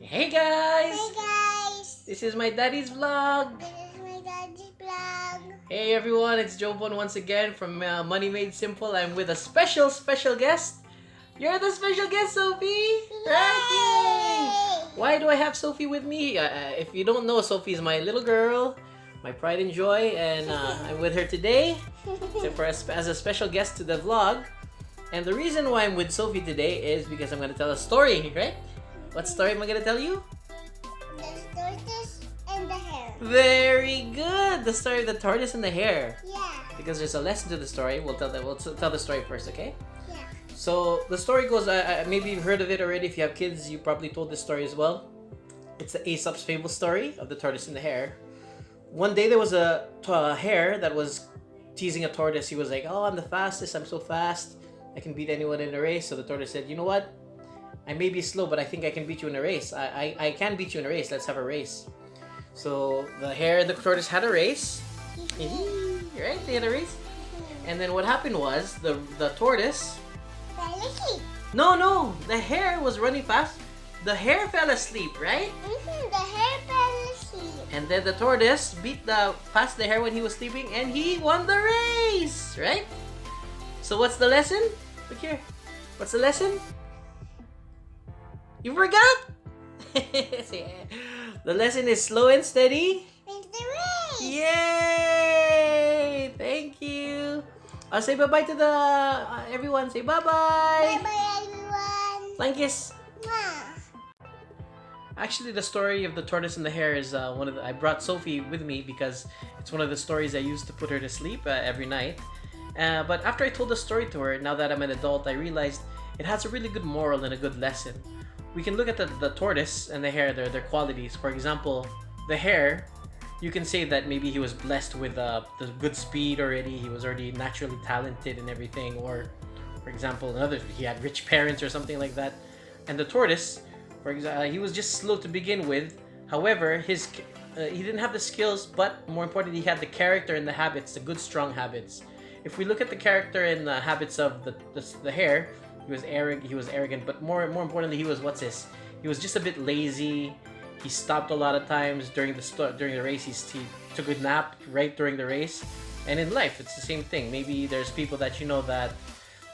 Hey guys! Hey guys! This is my daddy's vlog. This is my daddy's vlog. Hey everyone, it's Jobon once again from Money Made Simple. I'm with a special guest. You're the special guest, Sophie! Right? Yay! Why do I have Sophie with me? If you don't know, Sophie is my little girl, my pride and joy, and I'm with her today as a special guest to the vlog. And the reason why I'm with Sophie today is because I'm going to tell a story, right? What story am I going to tell you? The tortoise and the hare. Very good! The story of the tortoise and the hare. Yeah. Because there's a lesson to the story. We'll tell the story first, okay? Yeah. So the story goes, maybe you've heard of it already. If you have kids, you probably told this story as well. It's the Aesop's fable story of the tortoise and the hare. One day there was a hare that was teasing a tortoise. He was like, "Oh, I'm the fastest. I'm so fast. I can beat anyone in a race." So the tortoise said, "You know what? I may be slow, but I think I can beat you in a race. I can beat you in a race. Let's have a race." So the hare and the tortoise had a race. Right? They had a race. And then what happened was the tortoise... Fell asleep. No. The hare was running fast. The hare fell asleep, right? The hare fell asleep. And then the tortoise past the hare when he was sleeping, and he won the race, right? So what's the lesson? Look here. What's the lesson? You forgot? The lesson is slow and steady. Wins the race. Yay! Thank you. I'll say bye-bye to the everyone. Say bye-bye. Bye-bye, everyone. Flying kiss. Mwah. Actually, the story of the tortoise and the hare is I brought Sophie with me because it's one of the stories I used to put her to sleep every night. But after I told the story to her, now that I'm an adult, I realized it has a really good moral and a good lesson. We can look at the tortoise and the hare, their qualities. For example, the hare, you can say that maybe he was blessed with the good speed already. He was already naturally talented and everything. Or, for example, he had rich parents or something like that. And the tortoise, for example, he was just slow to begin with. However, he didn't have the skills, but more importantly, he had the character and the habits, the good, strong habits. If we look at the character and the habits of the hare, he was arrogant, but more importantly, he was he was just a bit lazy. He stopped a lot of times during the race. He took a nap right during the race. And in life, it's the same thing. Maybe there's people that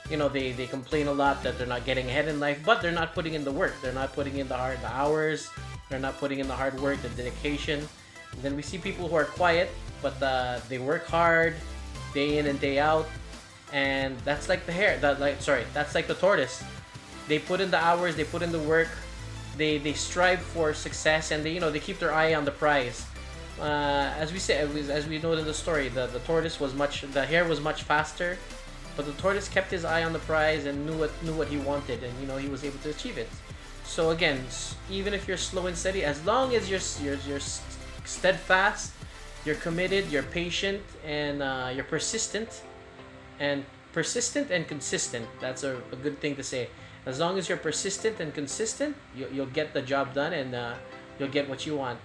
they complain a lot that they're not getting ahead in life, but they're not putting in the work. They're not putting in the hours. They're not putting in the hard work, the dedication. And then we see people who are quiet, but they work hard, day in and day out. And that's like the hare. That's like the tortoise. They put in the hours, they put in the work, they strive for success, and they keep their eye on the prize. As we know in the story, the hare was much faster, but the tortoise kept his eye on the prize and knew what he wanted, and he was able to achieve it. So again, even if you're slow and steady, as long as you're steadfast, you're committed, you're patient, and you're persistent and consistent. That's a good thing to say. As long as you're persistent and consistent, you'll get the job done, and you'll get what you want.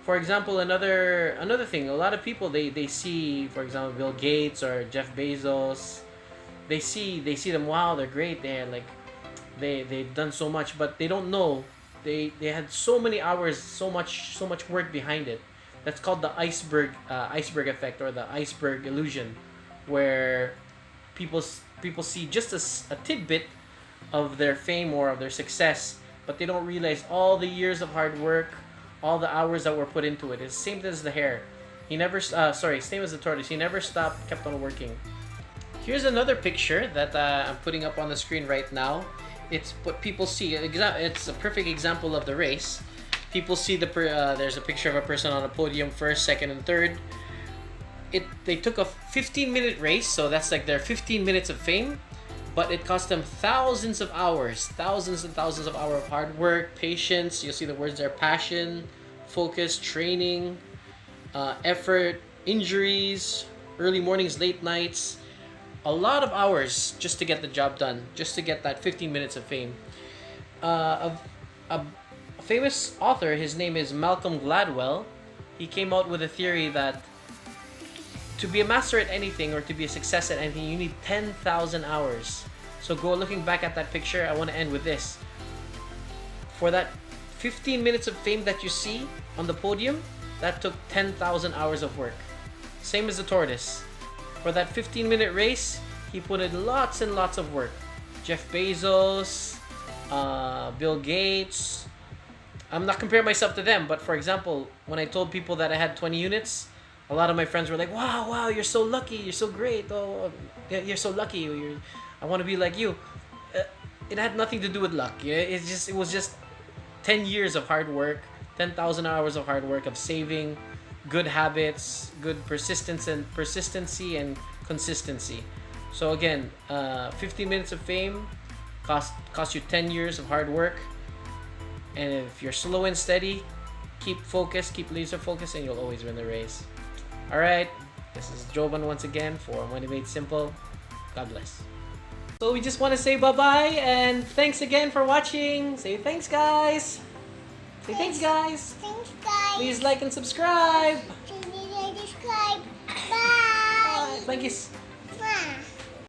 For example, another thing, a lot of people they see, for example, Bill Gates or Jeff Bezos, they see them, wow, they're great, they've done so much, but they don't know they had so many hours, so much work behind it. That's called the iceberg effect, or the iceberg illusion, where people see just a tidbit of their fame or of their success, but they don't realize all the years of hard work, all the hours that were put into it. It's the same as the hare. Same as the tortoise. He never stopped, kept on working. Here's another picture that I'm putting up on the screen right now. It's what people see. It's a perfect example of the race. People see there's a picture of a person on a podium, first, second, and third. They took a 15-minute race, so that's like their 15 minutes of fame, but it cost them thousands and thousands of hours of hard work, patience. You'll see the words there: passion, focus, training, effort, injuries, early mornings, late nights. A lot of hours just to get the job done, just to get that 15 minutes of fame. A famous author, his name is Malcolm Gladwell. He came out with a theory that to be a master at anything, or to be a success at anything, you need 10,000 hours. So looking back at that picture, I want to end with this. For that 15 minutes of fame that you see on the podium, that took 10,000 hours of work. Same as the tortoise. For that 15-minute race, he put in lots and lots of work. Jeff Bezos, Bill Gates. I'm not comparing myself to them, but for example, when I told people that I had 20 units, a lot of my friends were like, wow, you're so lucky, you're so great, oh, you're so lucky, I want to be like you. It had nothing to do with luck. It was just 10 years of hard work, 10,000 hours of hard work of saving, good habits, good persistency and consistency. So again, 15 minutes of fame cost you 10 years of hard work. And if you're slow and steady, keep focused, keep laser focused, and you'll always win the race. Alright, this is Jovan once again for Money Made Simple. God bless. So we just want to say bye-bye and thanks again for watching. Say thanks, guys. Say thanks, guys. Thanks, guys. Please like and subscribe. Please like and subscribe. Bye. Bye. Thank you.